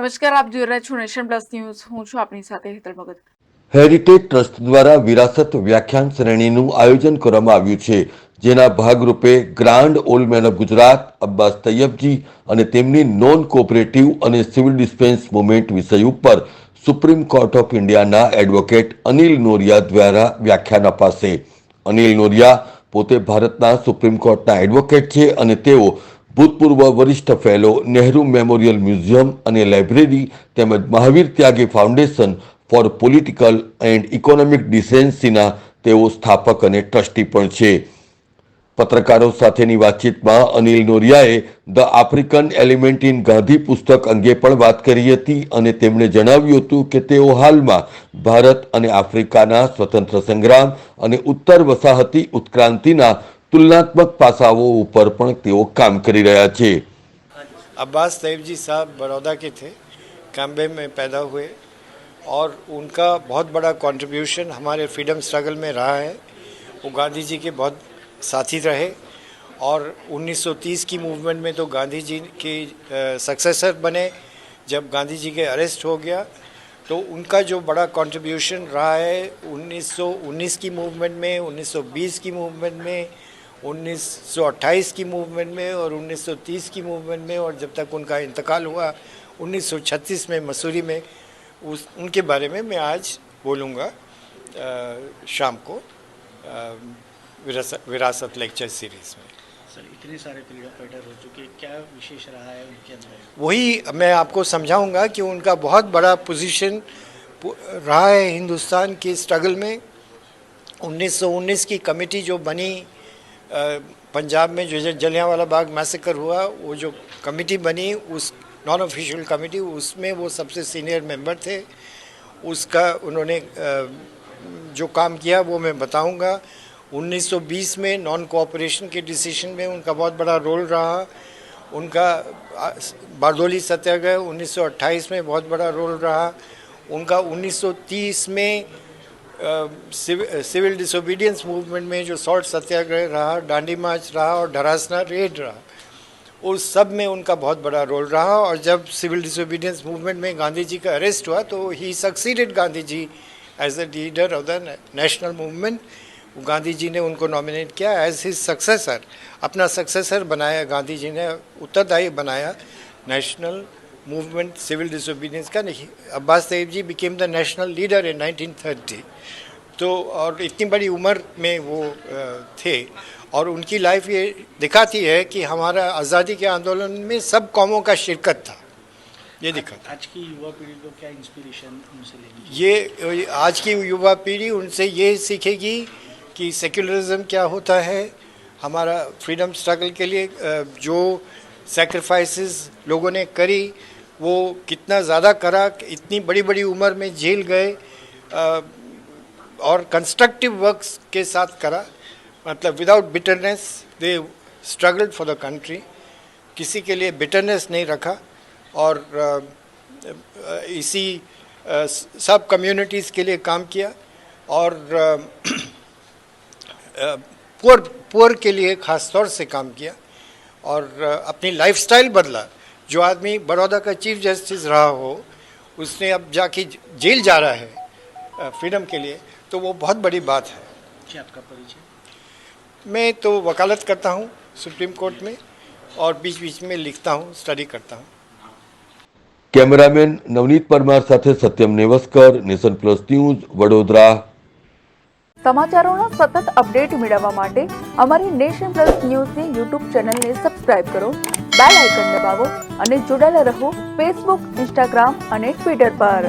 નમસ્કાર, આપ જોઈ રહ્યા છો નેશન પ્લસ ન્યૂઝ. હું છું આપની સાથે હેતલ ભગત. હેરિટેજ ટ્રસ્ટ દ્વારા વિરાસત વ્યાખ્યાન શ્રેણીનું આયોજન કરવામાં આવ્યું છે, જેના ભાગરૂપે grand old man of Gujarat Abbas Tyabji અને તેમની નોન કોઓપરેટિવ અને સિવિલ ડિફેન્સ મુવમેન્ટ વિષય ઉપર સુપ્રીમ કોર્ટ ઓફ ઇન્ડિયાના એડવોકેટ અનિલ નોરિયા દ્વારા વ્યાખ્યાન અપાશે. અનિલ નોરિયા પોતે ભારતના સુપ્રીમ કોર્ટના એડવોકેટ છે અને તેઓ ભૂતપૂર્વ વરિષ્ઠ ફેલો, નહેરુ મેમોરિયલ મ્યુઝિયમ અને લાઇબ્રેરી તેમજ Mahavir Tyagi foundation for political and economic ડિસેન્સીના તેઓ સ્થાપક અને ટ્રસ્ટી પણ છે. પત્રકારો સાથેની વાતચીતમાં અનિલ નોરિયાએ the African element in Gandhi પુસ્તક અંગે પણ વાત કરી હતી અને તેમણે જણાવ્યું હતું કે તેઓ હાલમાં ભારત અને આફ્રિકાના સ્વતંત્ર સંગ્રામ અને ઉત્તર વસાહતી ઉત્ક્રાંતિના तुलनात्मक पासाओं ऊपर पण तेओ काम करी रहा छे. अब्बास तैयब जी साहब बड़ौदा के थे, काम्बे में पैदा हुए और उनका बहुत बड़ा कंट्रीब्यूशन हमारे फ्रीडम स्ट्रगल में रहा है. वो गांधी जी के बहुत साथी रहे और 1930 की मूवमेंट में तो गांधी जी के सक्सेसर बने. जब गांधी जी के अरेस्ट हो गया तो उनका जो बड़ा कंट्रीब्यूशन रहा है 1919 की मूवमेंट में, 1920 की मूवमेंट में, 1928 की मूवमेंट में और 1930 की मूवमेंट में, और जब तक उनका इंतकाल हुआ 1936 में मसूरी में, उनके बारे में मैं आज बोलूँगा शाम को विरासत लेक्चर सीरीज़ में. सर, इतने सारे फ्रीडम फाइटर हो चुके, क्या विशेष रहा है उनके अंदर? वही मैं आपको समझाऊंगा कि उनका बहुत बड़ा पोजीशन रहा है हिंदुस्तान के स्ट्रगल में. 1919 की कमेटी जो बनी पंजाब में, जो जलियांवाला बाग मैसेकर हुआ, वो जो कमेटी बनी, उस नॉन ऑफिशियल कमेटी, उसमें वो सबसे सीनियर मेंबर थे. उसका उन्होंने जो काम किया वो मैं बताऊंगा. 1920 में नॉन कोऑपरेशन के डिसीजन में उनका बहुत बड़ा रोल रहा. उनका बारदोली सत्याग्रह 1928 में बहुत बड़ा रोल रहा. उनका 1930 में सिविल डिसोबीडियंस मूवमेंट में जो सॉल्ट सत्याग्रह रहा, डांडी मार्च रहा और धरासना रेड रहा, उस सब में उनका बहुत बड़ा रोल रहा. और जब सिविल डिसोबीडियंस मूवमेंट में गांधी जी का अरेस्ट हुआ तो ही succeeded Gandhi ji as the leader of the national movement. Gandhi ji ने उनको नॉमिनेट किया एज हिज सक्सेसर, अपना सक्सेसर बनाया. गांधी जी ने उत्तरदायी बनाया नेशनल मूवमेंट सिविल डिसोबीडियंस का. नहीं, Abbas Tyab ji became the national leader in 1930. तो और इतनी बड़ी उम्र में वो थे और उनकी लाइफ ये दिखाती है कि हमारा आज़ादी के आंदोलन में सब कौमों का शिरकत था. ये दिखाता. आज की युवा पीढ़ी को क्या इंस्पिरेशन उनसे लेनी? ये आज की युवा पीढ़ी उनसे ये सीखेगी कि सेक्युलरिज्म क्या होता है. हमारा फ्रीडम स्ट्रगल के लिए जो सैक्रिफाइसेस लोगों ने करी, वो कितना ज़्यादा करा, इतनी बड़ी बड़ी उम्र में जेल गए और कंस्ट्रक्टिव वर्क्स के साथ करा. मतलब without bitterness they struggled for the country. किसी के लिए बिटरनेस नहीं रखा और इसी सब कम्युनिटीज़ के लिए काम किया और पुअर के लिए ख़ास तौर से काम किया और अपनी लाइफस्टाइल बदला. जो आदमी बड़ौदा का चीफ जस्टिस रहा हो, उसने अब जाके जेल जा रहा है फ्रीडम के लिए, तो वो बहुत बड़ी बात है. क्या आपका परिचय? मैं तो वकालत करता हूँ सुप्रीम कोर्ट में और बीच बीच में लिखता हूँ, स्टडी करता हूँ. कैमरामैन नवनीत परमार साथे सत्यम नेवस्कर, नेशन प्लस न्यूज, वडोदरा. સમાચારોના સતત અપડેટ મેળવવા માટે અમારી નેશન પ્લસ ન્યૂઝની યુટ્યુબ ચેનલને સબસ્ક્રાઇબ કરો, બેલ આઇકન દબાવો અને જોડાયેલા રહો ફેસબુક, ઇન્સ્ટાગ્રામ અને ટ્વિટર પર.